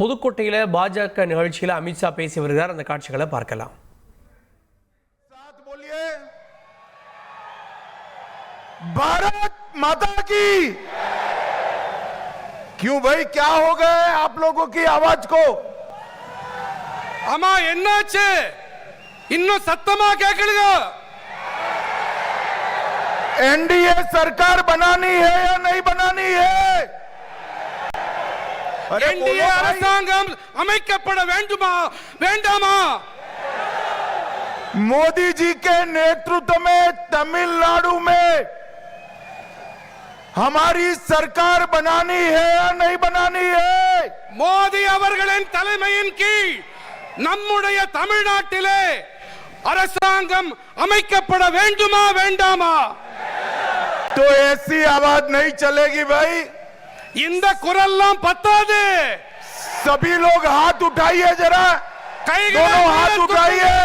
புதுக்கோட்டையில பாஜக நிகழ்ச்சியில் அமித்ஷா பேசி வருகிறார். அந்த காட்சிகளை பார்க்கலாம். भारत माता की क्यों भाई, क्या हो गए आप लोगों की आवाज को? अम्मा एन्नाச்சு இன்னும் சத்தமா கேக்குதுங்க. एनडीए सरकार बनानी है या नहीं बनानी है? एनडीए அரசாங்கம் அமைக்கப்பட வேண்டுமா வேண்டாமா? मोदी जी के नेतृत्व में तमिलनाडु में हमारी सरकार बनानी है या नहीं बनानी है? மோடி அவர்களின் தலைமையின் கீழ் நம்முடைய தமிழ்நாட்டிலே அரசாங்கம் அமைக்கப்பட வேண்டுமா வேண்டாமா? तो ऐसी आवाज नहीं चलेगी भाई. இந்த குரல்லாம் பத்தாது. सभी लोग हाथ उठाइए जरा, दोनों हाथ उठाइए.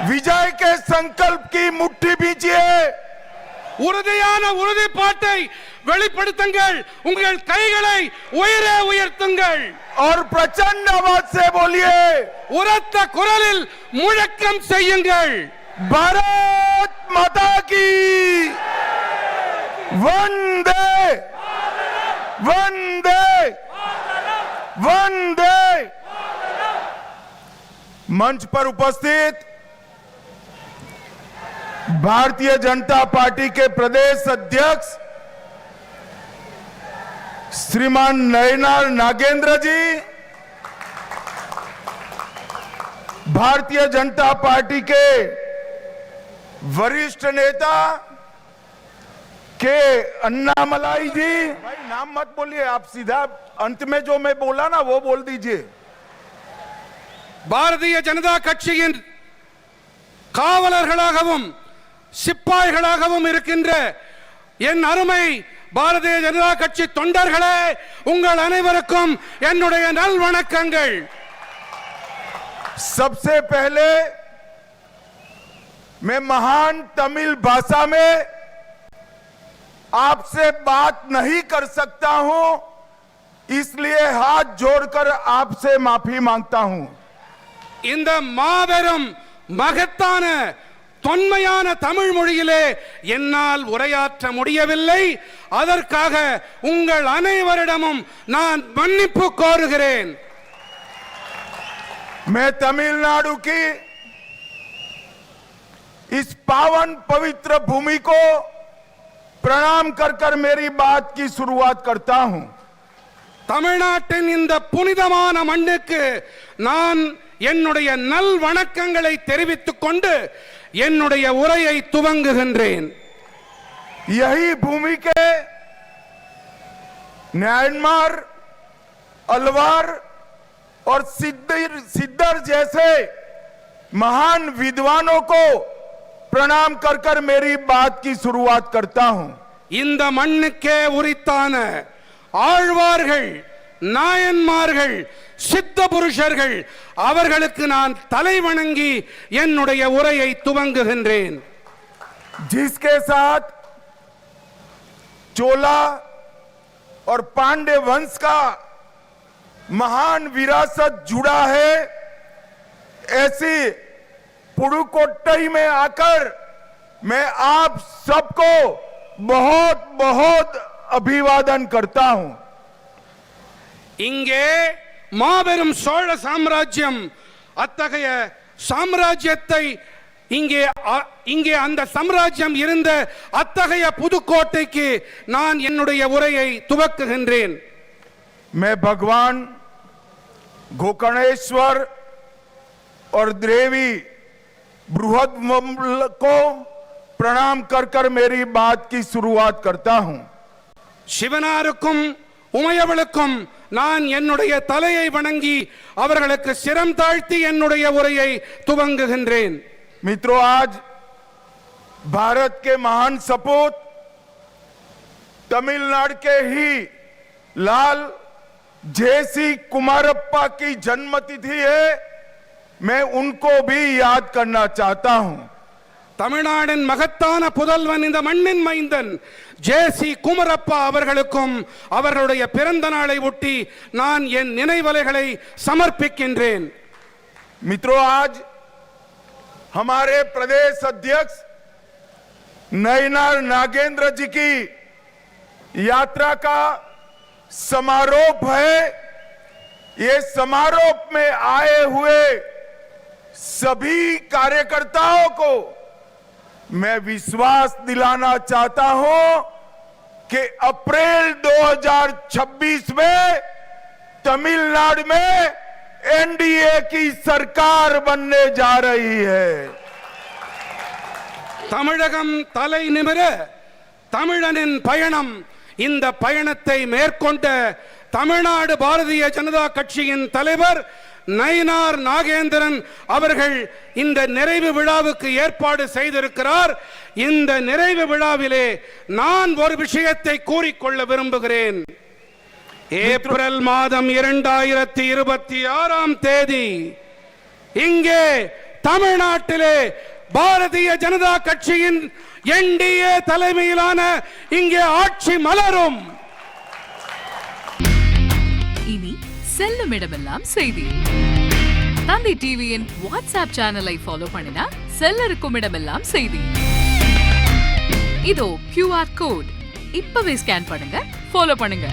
विजय के संकल्प की मुट्ठी बीजिए. உறுதியான உறுதிப்பாட்டை வெளிப்படுத்துங்கள். உங்கள் கைகளை உயரே உயர்த்துங்கள். और प्रचंड आवाज से बोलिए. உரத்த குரலில் முழக்கம் செய்யுங்கள். भारत माता की वंदे वंदे वंदे. मंच पर उपस्थित भारतीय जनता पार्टी के प्रदेश अध्यक्ष श्रीमान नयनार नागेंद्र जी, भारतीय जनता पार्टी के वरिष्ठ नेता के अन्नामलाई जी. भाई नाम मत बोलिए, आप सीधा अंत में जो मैं बोला ना वो बोल दीजिए. பாரதிய ஜனதா கட்சியின் காவலர்களாகவும் சிப்பாய்களாகவும் இருக்கின்ற என் அருமை பாரதிய ஜனதா கட்சி தொண்டர்களே, உங்கள் அனைவருக்கும் என்னுடைய நல்வணக்கங்கள். सबसे पहले मैं महान तमिल भाषा में आपसे बात नहीं कर सकता हूं, इसलिए हाथ जोड़कर आपसे माफी मांगता हूं. இந்த மாபெரும் மகத்தான தொன்மையான தமிழ் மொழியிலே என்னால் உரையாற்ற முடியவில்லை. அதற்காக உங்கள் அனைவரிடமும் நான் மன்னிப்பு கோருகிறேன். मैं तमिलनाडु की इस पावन पवित्र भूमि को प्रणाम कर कर मेरी बात की शुरुआत करता हूं. தமிழ்நாட்டின் இந்த புனிதமான மண்ணுக்கு நான் என்னுடைய நல் வணக்கங்களை தெரிவித்துக் கொண்டு என்னுடைய உரையை துவங்குகின்றேன். यही भूमि के म्यांमार, अलवार और सिद्धर जैसे महान विद्वानों को प्रणाम कर कर मेरी बात की शुरुआत करता हूं. இந்த மண்ணுக்கே உரித்தான ஆழ்வார்கள், நாயன்மார்கள், சித்த புருஷர்கள் அவர்களுக்கு நான் தலை வணங்கி என்னுடைய உரையை துவங்குகின்றேன். जिसके साथ चोला और पांडे वंश का महान विरासत जुड़ा है, ऐसी पुडुकोट्टई में आकर मैं आप सबको बहुत बहुत अभिवादन करता हूं. இங்கே மாபெரும் சோழ சாம்ராஜ்யம், அத்தகைய சாம்ராஜ்யத்தை இங்கே அந்த சாம்ராஜ்யம் இருந்த அத்தகைய புதுக்கோட்டைக்கு நான் என்னுடைய உரையை துவக்குகின்றேன். मैं भगवान गोकर्णेश्वर और देवी बृहद को प्रणाम कर कर मेरी बात की शुरुआत करता हूं. சிவனாருக்கும் உமையவளுக்கும் நான் என்னுடைய தலையை வணங்கி அவர்களுக்கு சிரம் தாழ்த்தி என்னுடைய உரையை துவங்குகின்றேன். मित्रों, आज भारत के महान सपूत तमिलनाडु के ही लाल जेसी कुमारप्पा की जन्मतिथि है. मैं उनको भी याद करना चाहता हूं. தமிழ்நாட்டின் மகத்தான புதல்வன், இந்த மண்ணின் மைந்தன் ஜே.சி. குமரப்பா அவர்களுக்கும் அவர்களுடைய பிறந்த நாளை ஒட்டி நான் என் நினைவலைகளை சமர்ப்பிக்கின்றேன். मित्रों, आज हमारे प्रदेश अध्यक्ष नयनार नागेंद्र जी की यात्रा का समारोह है। ये समारोह में आए हुए सभी कार्यकर्ताओं को मैं विश्वास दिलाना चाहता हूं कि अप्रैल 2026 में तमिलनाडु में एनडीए की सरकार बनने जा रही है। தமிழகம் தலை நிமிர தமிழனின் பயணம். இந்த பயணத்தை மேற்கொண்ட தமிழ்நாடு பாரதிய ஜனதா கட்சியின் தலைவர் நயினார் நாகேந்திரன் அவர்கள் இந்த நிறைவு விழாவுக்கு ஏற்பாடு செய்திருக்கிறார். இந்த நிறைவு விழாவிலே நான் ஒரு விஷயத்தை கூறிக்கொள்ள விரும்புகிறேன். ஏப்ரல் மாதம் 2026 தேதி இங்கே தமிழ்நாட்டிலே பாரதிய ஜனதா கட்சியின் என்டிஏ தலைமையிலான இங்கே ஆட்சி மலரும். இனி செல்லும் இடமெல்லாம் செய்தி. தந்தி டிவியின் வாட்ஸ்அப் சேனலை ஃபாலோ பண்ணினா செல்ல இருக்கும் இடமெல்லாம் செய்தி. இதோ QR கோட், இப்பவே ஸ்கேன் பண்ணுங்க, ஃபாலோ பண்ணுங்க.